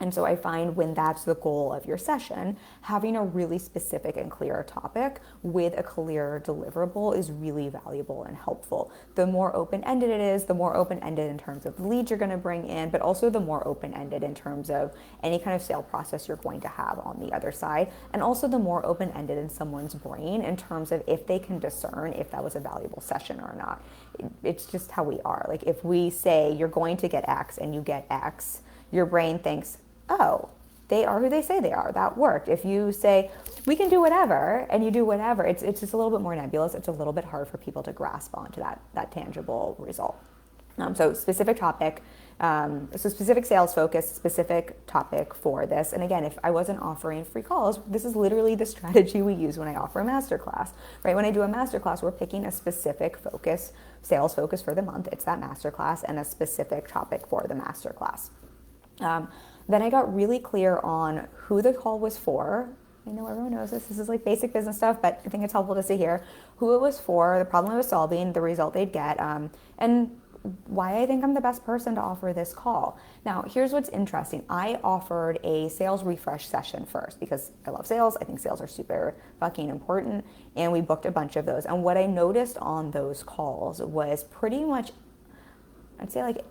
Speaker 1: And so I find when that's the goal of your session, having a really specific and clear topic with a clear deliverable is really valuable and helpful. The more open-ended it is, the more open-ended in terms of the leads you're going to bring in, but also the more open-ended in terms of any kind of sale process you're going to have on the other side. And also the more open-ended in someone's brain in terms of if they can discern if that was a valuable session or not. It's just how we are. Like if we say you're going to get X and you get X, your brain thinks, oh, they are who they say they are. That worked. If you say, we can do whatever, and you do whatever, it's just a little bit more nebulous. It's a little bit hard for people to grasp onto that tangible result. So specific topic, specific sales focus, specific topic for this. And again, if I wasn't offering free calls, this is literally the strategy we use when I offer a masterclass, right? When I do a masterclass, we're picking a specific focus, sales focus for the month. It's that masterclass and a specific topic for the masterclass. Then I got really clear on who the call was for. I know everyone knows this. This is like basic business stuff, but I think it's helpful to see here who it was for, the problem I was solving, the result they'd get, and why I think I'm the best person to offer this call. Now, here's what's interesting. I offered a sales refresh session first because I love sales. I think sales are super fucking important, and we booked a bunch of those. And what I noticed on those calls was pretty much, I'd say like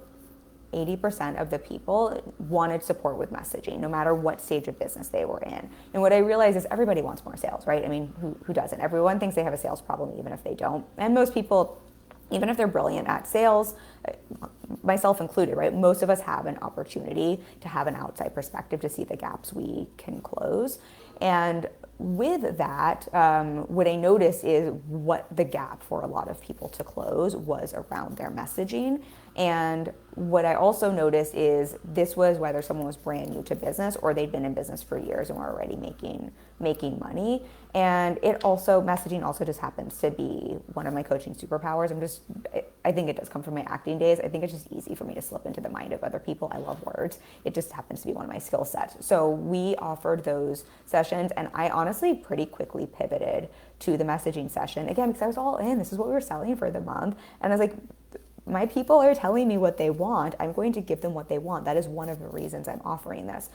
Speaker 1: 80% of the people wanted support with messaging, no matter what stage of business they were in. And what I realized is everybody wants more sales, right? I mean, who doesn't? Everyone thinks they have a sales problem, even if they don't. And most people, even if they're brilliant at sales, myself included, right? Most of us have an opportunity to have an outside perspective to see the gaps we can close. And with that, what I noticed is what the gap for a lot of people to close was around their messaging. And what I also noticed is this was whether someone was brand new to business or they'd been in business for years and were already making money. And it also, messaging also just happens to be one of my coaching superpowers. I think it does come from my acting days. I think it's just easy for me to slip into the mind of other people. I love words. It just happens to be one of my skill sets. So we offered those sessions, and I honestly pretty quickly pivoted to the messaging session again, because I was all in. This is what we were selling for the month. And I was like, my people are telling me what they want. I'm going to give them what they want. That is one of the reasons I'm offering this.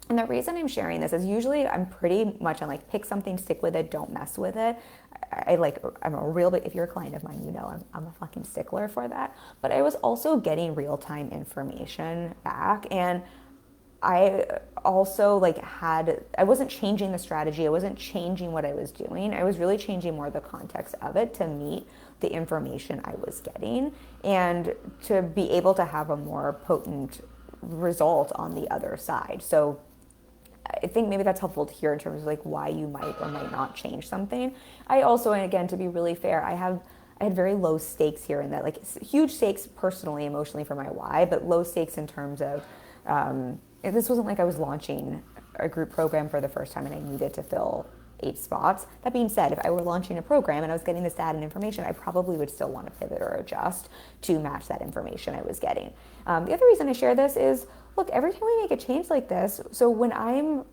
Speaker 1: And the reason I'm sharing this is usually I'm pretty much on like pick something, stick with it, don't mess with it. I'm a real big, if you're a client of mine, you know I'm a fucking stickler for that. But I was also getting real-time information back, and I also I wasn't changing the strategy. I wasn't changing what I was doing. I was really changing more the context of it to meet the information I was getting and to be able to have a more potent result on the other side. So I think maybe that's helpful to hear in terms of like why you might or might not change something. I also, and again, to be really fair, I had very low stakes here in that, like huge stakes personally, emotionally for my why, but low stakes in terms of, this wasn't like I was launching a group program for the first time and I needed to fill 8 spots. That being said, if I were launching a program and I was getting this data and information, I probably would still want to pivot or adjust to match that information I was getting. The other reason I share this is, look, every time we make a change like this, so when I'm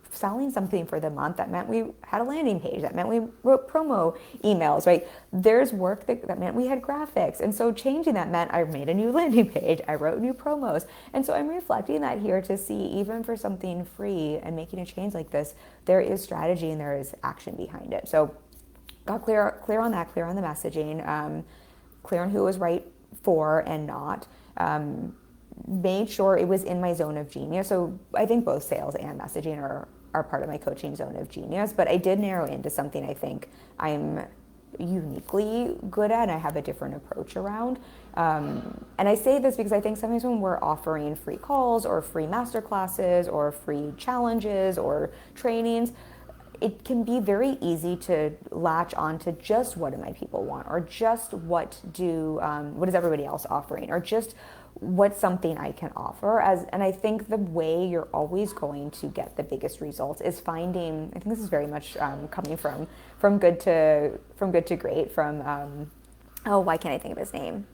Speaker 1: selling something for the month, that meant we had a landing page, that meant we wrote promo emails, right? There's work that meant we had graphics. And so changing that meant I made a new landing page, I wrote new promos. And so I'm reflecting that here to see, even for something free and making a change like this, there is strategy and there is action behind it. So got clear on that, clear on the messaging, clear on who it was right for and not. Made sure it was in my zone of genius. So I think both sales and messaging are part of my coaching zone of genius, but I did narrow into something I think I'm uniquely good at and I have a different approach around. And I say this because I think sometimes when we're offering free calls or free masterclasses or free challenges or trainings, it can be very easy to latch on to just what do my people want, or just what is everybody else offering, or just what's something I can offer. And I think the way you're always going to get the biggest results is finding, I think this is very much coming from good to great, why can't I think of his name?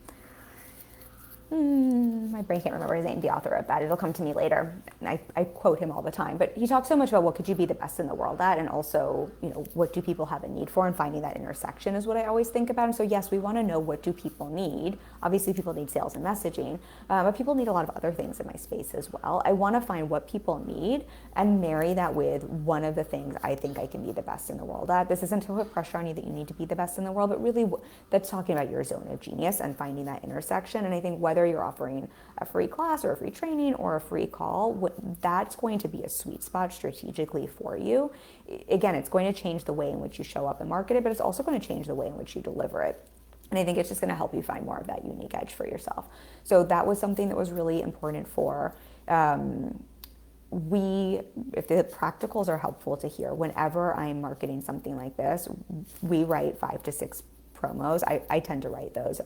Speaker 1: My brain can't remember his name, the author of that. It'll come to me later. And I quote him all the time. But he talks so much about what could you be the best in the world at, and also, what do people have a need for, and finding that intersection is what I always think about. And so yes, we want to know what do people need. Obviously, people need sales and messaging, but people need a lot of other things in my space as well. I want to find what people need and marry that with one of the things I think I can be the best in the world at. This isn't to put pressure on you that you need to be the best in the world, but really that's talking about your zone of genius and finding that intersection. And I think whether you're offering a free class or a free training or a free call, that's going to be a sweet spot strategically for you. Again, it's going to change the way in which you show up and market it, but it's also going to change the way in which you deliver it. And I think it's just going to help you find more of that unique edge for yourself. So that was something that was really important for if the practicals are helpful to hear, whenever I'm marketing something like this, we write 5 to 6 promos. I tend to write those.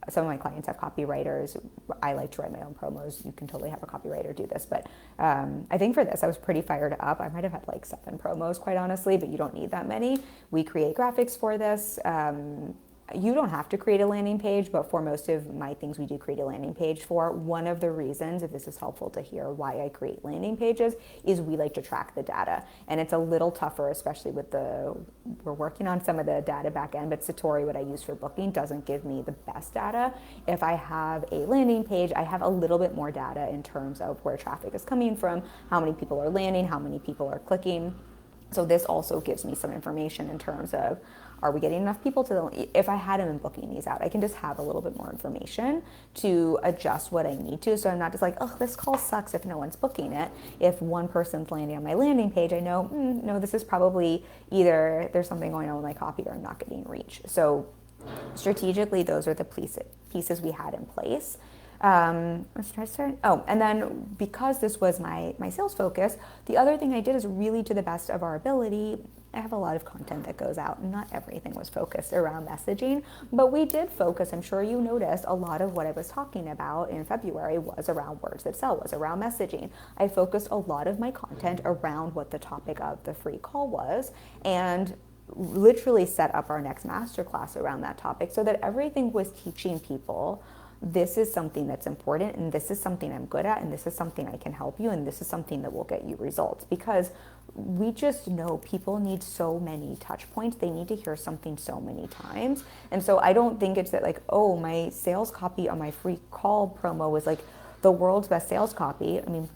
Speaker 1: Some of my clients have copywriters. I like to write my own promos. You can totally have a copywriter do this. But I think for this, I was pretty fired up. I might have had like 7 promos, quite honestly, but you don't need that many. We create graphics for this. You don't have to create a landing page, but for most of my things, we do create a landing page for. One of the reasons, if this is helpful to hear why I create landing pages, is we like to track the data. And it's a little tougher, especially with we're working on some of the data back end, but Satori, what I use for booking, doesn't give me the best data. If I have a landing page, I have a little bit more data in terms of where traffic is coming from, how many people are landing, how many people are clicking. So this also gives me some information in terms of, are we getting enough people if I hadn't been booking these out, I can just have a little bit more information to adjust what I need to. So I'm not just like, oh, this call sucks if no one's booking it. If one person's landing on my landing page, I know, no, this is probably either there's something going on with my copy or I'm not getting reach. So strategically, those are the pieces we had in place. Let's try to start. Oh, and then because this was my sales focus, the other thing I did is really, to the best of our ability, I have a lot of content that goes out, and not everything was focused around messaging, but we did focus, I'm sure you noticed, a lot of what I was talking about in February was around words that sell, was around messaging. I focused a lot of my content around what the topic of the free call was, and literally set up our next masterclass around that topic, so that everything was teaching people, this is something that's important, and this is something I'm good at, and this is something I can help you, and this is something that will get you results. Because we just know people need so many touch points. They need to hear something so many times. And so I don't think it's that like, oh, my sales copy on my free call promo was like the world's best sales copy. I mean,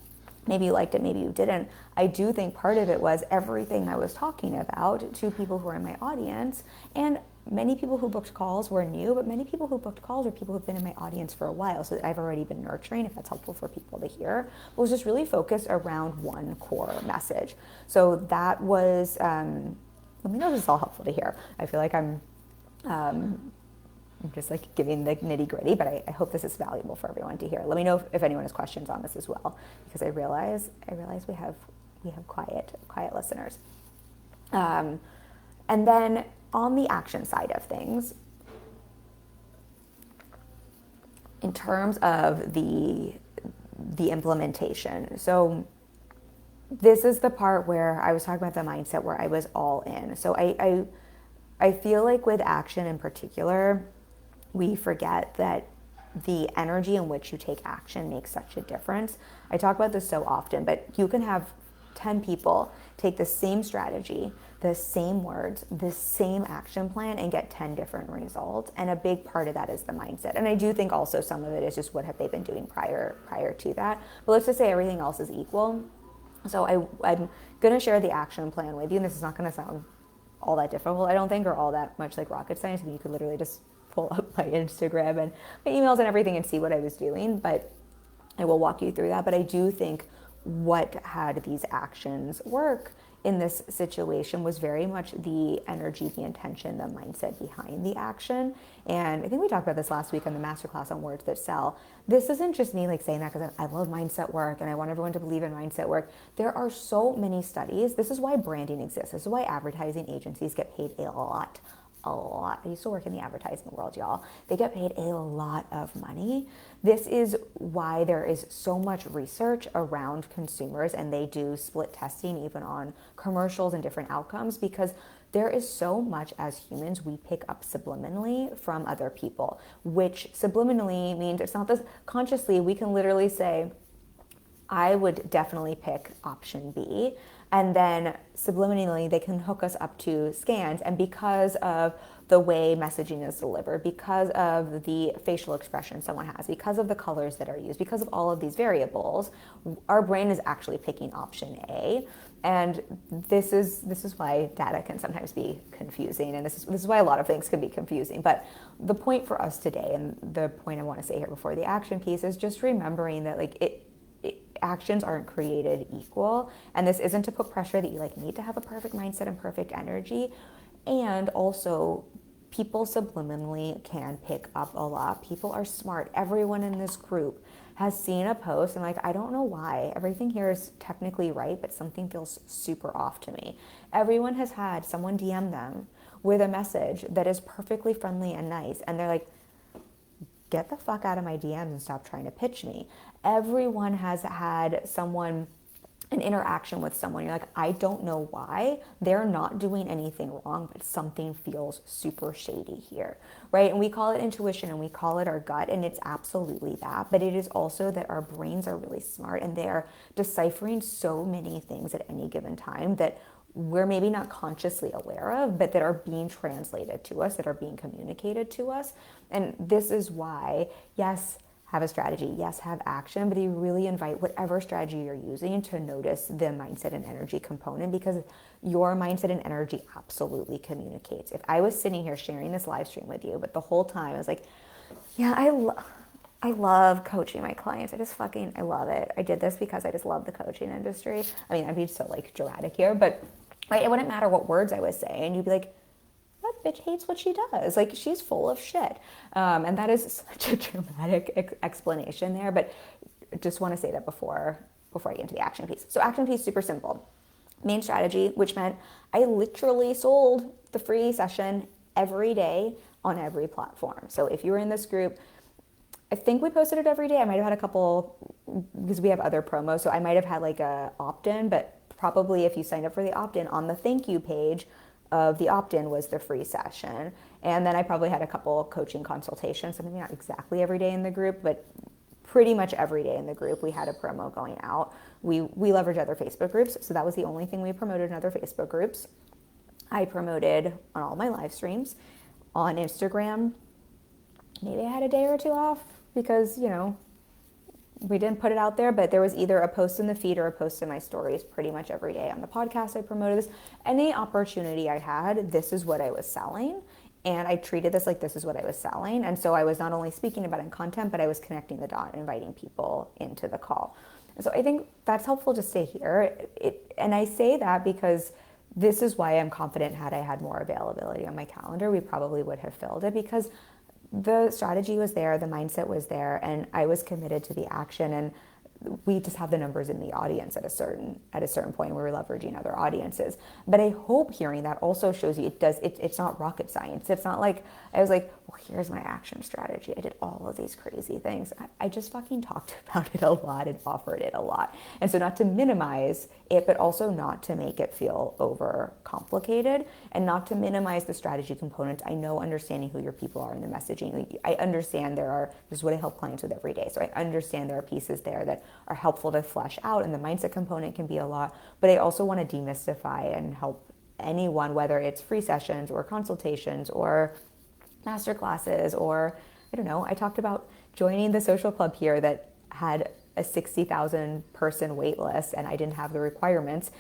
Speaker 1: maybe you liked it, maybe you didn't. I do think part of it was everything I was talking about to people who are in my audience. And many people who booked calls were new, but many people who booked calls are people who've been in my audience for a while, so that I've already been nurturing, if that's helpful for people to hear. It was just really focused around one core message. So that was, let me know if this is all helpful to hear. I feel like I'm just like giving the nitty gritty, but I hope this is valuable for everyone to hear. Let me know if anyone has questions on this as well, because I realize we have quiet listeners. And then on the action side of things, in terms of the implementation, so this is the part where I was talking about the mindset where I was all in. So I feel like with action in particular, we forget that the energy in which you take action makes such a difference. I talk about this so often, but you can have 10 people take the same strategy, the same words, the same action plan, and get 10 different results. And a big part of that is the mindset. And I do think also some of it is just what have they been doing prior to that. But let's just say everything else is equal. So I'm going to share the action plan with you, and this is not going to sound all that difficult, I don't think, or all that much like rocket science. I mean, you could literally just pull up my Instagram and my emails and everything and see what I was doing, but I will walk you through that. But I do think what had these actions work in this situation was very much the energy, the intention, the mindset behind the action. And I think we talked about this last week on the masterclass on words that sell. This isn't just me like saying that because I love mindset work and I want everyone to believe in mindset work. There are so many studies. This is why branding exists. This is why advertising agencies get paid a lot. I used to work in the advertising world, y'all. They get paid a lot of money. This is why there is so much research around consumers, and they do split testing even on commercials and different outcomes, because there is so much as humans we pick up subliminally from other people, which subliminally means it's not this consciously. We can literally say, I would definitely pick option B. And then subliminally, they can hook us up to scans. And because of the way messaging is delivered, because of the facial expression someone has, because of the colors that are used, because of all of these variables, our brain is actually picking option A. And this is why data can sometimes be confusing. And this is why a lot of things can be confusing. But the point for us today, and the point I want to say here before the action piece, is just remembering that actions aren't created equal, and this isn't to put pressure that you need to have a perfect mindset and perfect energy. And also, people subliminally can pick up a lot. People are smart. Everyone in this group has seen a post and I don't know why everything here is technically right, but something feels super off to me. Everyone has had someone DM them with a message that is perfectly friendly and nice, and they're like, get the fuck out of my DMs and stop trying to pitch me. Everyone has had an interaction with someone. You're like, I don't know why. They're not doing anything wrong, but something feels super shady here, right? And we call it intuition and we call it our gut, and it's absolutely that. But it is also that our brains are really smart and they're deciphering so many things at any given time that we're maybe not consciously aware of, but that are being translated to us, that are being communicated to us. And this is why, yes, have a strategy, yes, have action, but you really invite whatever strategy you're using to notice the mindset and energy component, because your mindset and energy absolutely communicates. If I was sitting here sharing this live stream with you, but the whole time I was like, yeah, I love coaching my clients. I love it. I did this because I just love the coaching industry. I mean, I'd be so dramatic here, but it wouldn't matter what words I was saying. You'd be like, what bitch hates what she does. Like, she's full of shit. And that is such a dramatic explanation there, but just want to say that before I get into the action piece. So action piece, super simple. Main strategy, which meant I literally sold the free session every day on every platform. So if you were in this group, I think we posted it every day. I might have had a couple, because we have other promos, so I might have had like a opt-in, but probably if you signed up for the opt-in, on the thank you page of the opt-in was the free session. And then I probably had a couple coaching consultations, so maybe not exactly every day in the group, but pretty much every day in the group we had a promo going out. We leverage other Facebook groups, so that was the only thing we promoted in other Facebook groups. I promoted on all my live streams. On Instagram, maybe I had a day or two off because, we didn't put it out there, but there was either a post in the feed or a post in my stories pretty much every day. On the podcast, I promoted this. Any opportunity I had, this is what I was selling. And I treated this like this is what I was selling. And so I was not only speaking about it in content, but I was connecting the dot, inviting people into the call. And so I think that's helpful to stay here. And I say that because this is why I'm confident had I had more availability on my calendar, we probably would have filled it, because the strategy was there, the mindset was there, and I was committed to the action. And we just have the numbers in the audience at a certain point where we're leveraging other audiences. But I hope hearing that also shows you it's not rocket science. It's not like I was like, well, here's my action strategy. I did all of these crazy things. I just fucking talked about it a lot and offered it a lot. And so not to minimize it, but also not to make it feel over complicated and not to minimize the strategy component. I know understanding who your people are in the messaging. I understand this is what I help clients with every day. So I understand there are pieces there that are helpful to flesh out, and the mindset component can be a lot, but I also want to demystify and help anyone, whether it's free sessions or consultations or master classes, or I don't know, I talked about joining the social club here that had a 60,000 person wait list and I didn't have the requirements.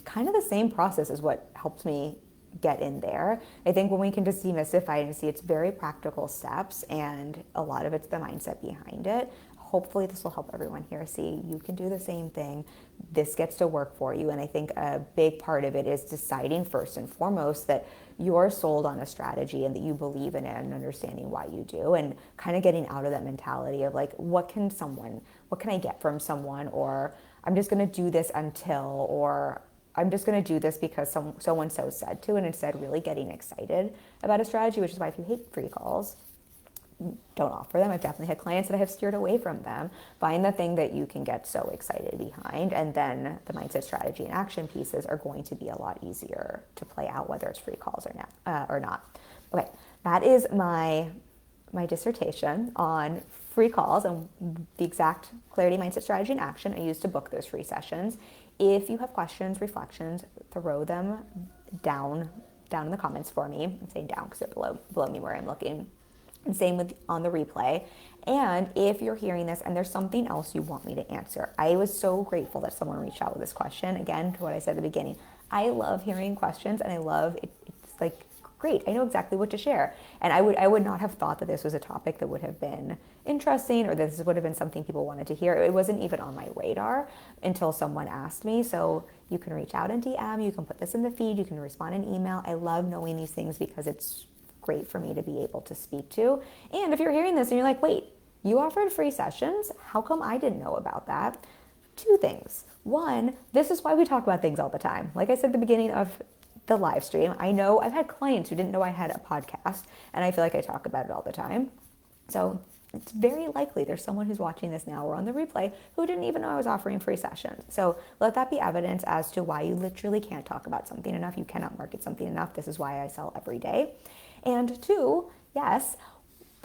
Speaker 1: Kind of the same process is what helped me get in there. I think when we can just demystify and see it's very practical steps and a lot of it's the mindset behind it, hopefully this will help everyone here see you can do the same thing. This gets to work for you. And I think a big part of it is deciding first and foremost that you're sold on a strategy and that you believe in it and understanding why you do, and kind of getting out of that mentality of like, what can I get from someone, or I'm just going to do this until, or I'm just going to do this because so-and-so said to, and instead really getting excited about a strategy, which is why if you hate free calls, don't offer them. I've definitely had clients that I have steered away from them. Find the thing that you can get so excited behind, and then the mindset, strategy, and action pieces are going to be a lot easier to play out, whether it's free calls or not. Okay, that is my dissertation on free calls and the exact clarity, mindset, strategy, and action I used to book those free sessions. If you have questions, reflections, throw them down in the comments for me. I'm saying down because they're below me where I'm looking. And same with on the replay. And if you're hearing this and there's something else you want me to answer, I was so grateful that someone reached out with this question. Again, to what I said at the beginning, I love hearing questions, and I love it. It's like, great, I know exactly what to share. And I would not have thought that this was a topic that would have been interesting, or this would have been something people wanted to hear. It wasn't even on my radar until someone asked me. So you can reach out in DM, you can put this in the feed, you can respond in email. I love knowing these things because it's great for me to be able to speak to. And if you're hearing this and you're like, wait, you offered free sessions, how come I didn't know about that? Two things. One, this is why we talk about things all the time. Like I said at the beginning of the live stream, I know I've had clients who didn't know I had a podcast, and I feel like I talk about it all the time. So it's very likely there's someone who's watching this now or on the replay who didn't even know I was offering free sessions. So let that be evidence as to why you literally can't talk about something enough. You cannot market something enough. This is why I sell every day. And two, yes,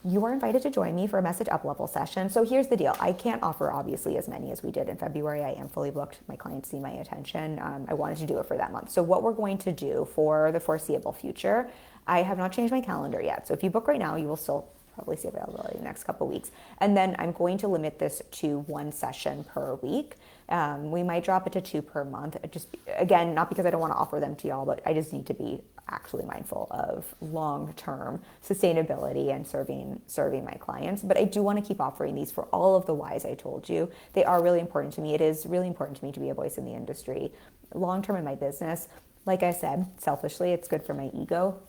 Speaker 1: you are invited to join me for a message up-level session. So here's the deal. I can't offer, obviously, as many as we did in February. I am fully booked. My clients need my attention. I wanted to do it for that month. So what we're going to do for the foreseeable future, I have not changed my calendar yet. So if you book right now, you will still probably see availability in the next couple of weeks. And then I'm going to limit this to one session per week. We might drop it to 2 per month. Just, again, not because I don't want to offer them to y'all, but I just need to be actually mindful of long-term sustainability and serving my clients. But I do want to keep offering these for all of the whys I told you. They are really important to me. It is really important to me to be a voice in the industry. Long-term in my business, like I said, selfishly, it's good for my ego.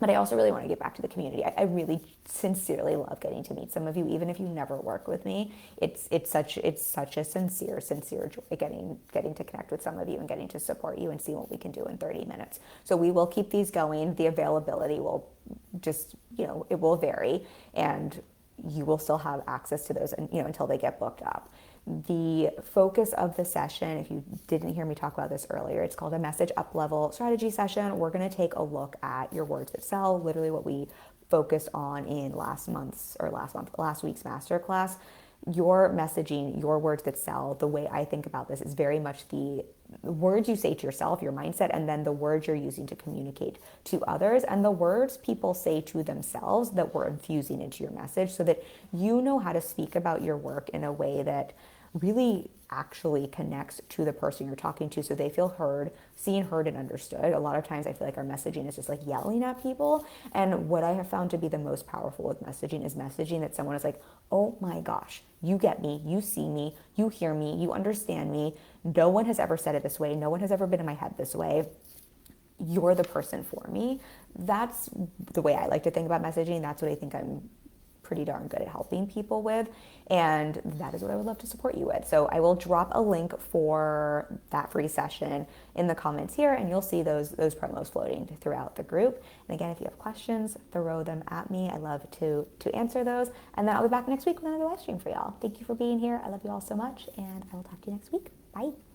Speaker 1: But I also really want to get back to the community. I really sincerely love getting to meet some of you, even if you never work with me. It's such a sincere joy getting to connect with some of you and getting to support you and see what we can do in 30 minutes. So we will keep these going. The availability will just, it will vary, and you will still have access to those, and until they get booked up. The focus of the session, if you didn't hear me talk about this earlier, it's called a message up level strategy session. We're going to take a look at your words that sell, literally what we focused on in last week's masterclass. Your messaging, your words that sell, the way I think about this is very much the words you say to yourself, your mindset, and then the words you're using to communicate to others, and the words people say to themselves that we're infusing into your message, so that you know how to speak about your work in a way that really actually connects to the person you're talking to, so they feel heard, seen, heard, and understood. A lot of times I feel like our messaging is just like yelling at people, and what I have found to be the most powerful with messaging is messaging that someone is like, oh my gosh, you get me, you see me, you hear me, you understand me. No one has ever said it this way. No one has ever been in my head this way. You're the person for me. That's the way I like to think about messaging. That's what I think I'm pretty darn good at helping people with, and that is what I would love to support you with. So I will drop a link for that free session in the comments here, and you'll see those promos floating throughout the group. And again, if you have questions, throw them at me. I love to answer those, and then I'll be back next week with another live stream for y'all. Thank you for being here. I love you all so much, and I will talk to you next week. Bye.